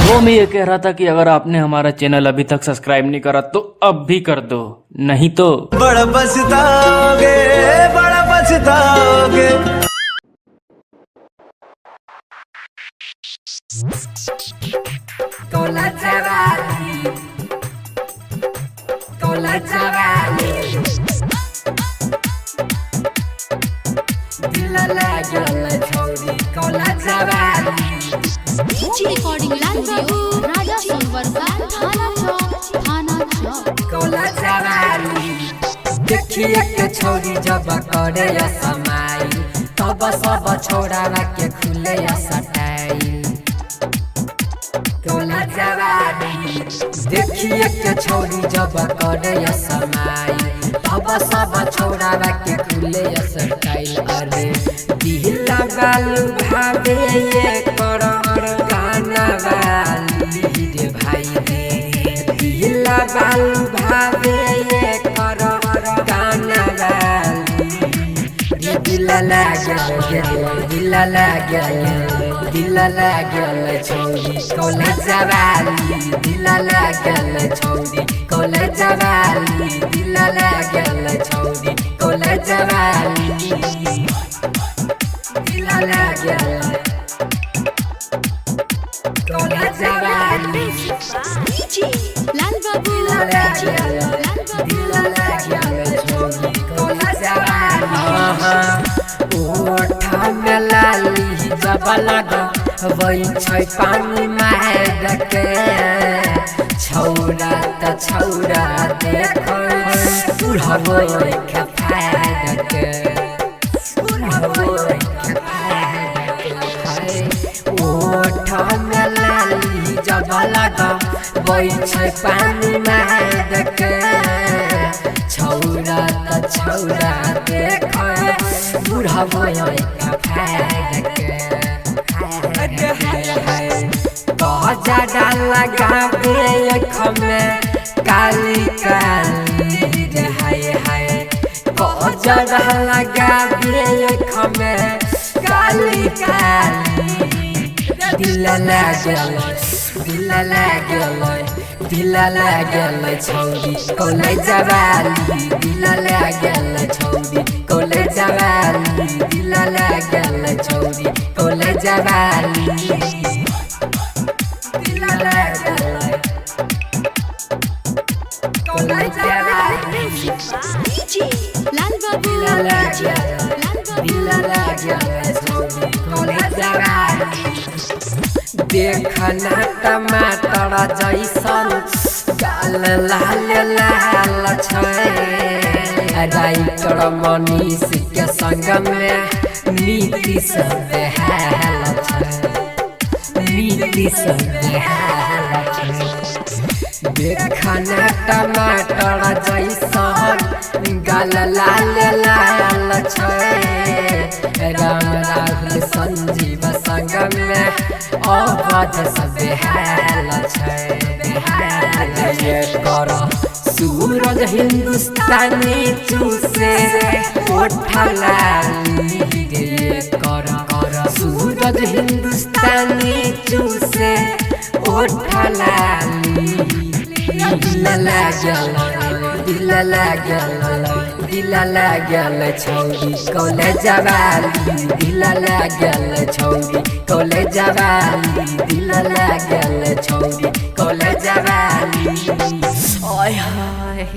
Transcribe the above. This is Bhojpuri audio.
वो मैं ये कह रहा था कि अगर आपने हमारा चैनल अभी तक सब्सक्राइब नहीं करा तो अब भी कर दो, नहीं तो बड़ा पछताओगे, बड़ा पछताओगे। Cola Javali, Cola Javali. Dila lagi le chori Cola Javali. DJ recording Lanview, Raja Sunwarka, Thana Chowk. Cola Javali. देखिए के छोरी जब करे या समाई तब सब छोड़ा के खुले या सटाई कोला जवानी देखिए के छोरी जब करे या समाई तब सब छोड़ा के खुले या सटाई अरे दिल बालू भावे ये कर गाना वाली रे भाई रे दिल बालू भावे ये कर गाना वाली दिल लागल छोरी कोला जवाली दिल लागल छोरी कोला जवाली दिल लागल छोरी कोला जवाली दिल लागल कोला जवाली DJ Lal Babu, दिल लागल छोरी कोला जवाली ओठा में लाली जब लगा वही छै पानी महर के छौरा त छौरा देखो बुढ़बो के फाड़ के बुढ़बो के फाड़ के ओठा में लाली जब लगा वही छै पानी महर के छौरा त छौरा देखो बुढ़बो के फाड़ के ज्यादा लगावे अख में काली काली रे हाय हाय ज्यादा लगावे अख में काली काली दिल लागल छौरी कोले जवाली दिल लागल छौरी कोले जवाली दिल लागल छौरी कोले जवाली DJ Lal Babu, देखना टमाटर जैसन गाल लाल लाल छै राइटर मनीष के संग में नीतीश बेहाल छै नीतीश बेहाल छै देखना टमाटर जैसन गाल लाल लाल छै राम राहुल संजीव संग में अवध सब बेहाल छै ये कर सूरज हिंदुस्तानी चूसे ओठलाली ये कर सूरज हिंदुस्तानी चूसे ओठलाली दिल लागल छौरी कोले जवाली दिल लागल छौरी कोले जवाली दिल लागल छौरी कोले जवाली ओय हाय।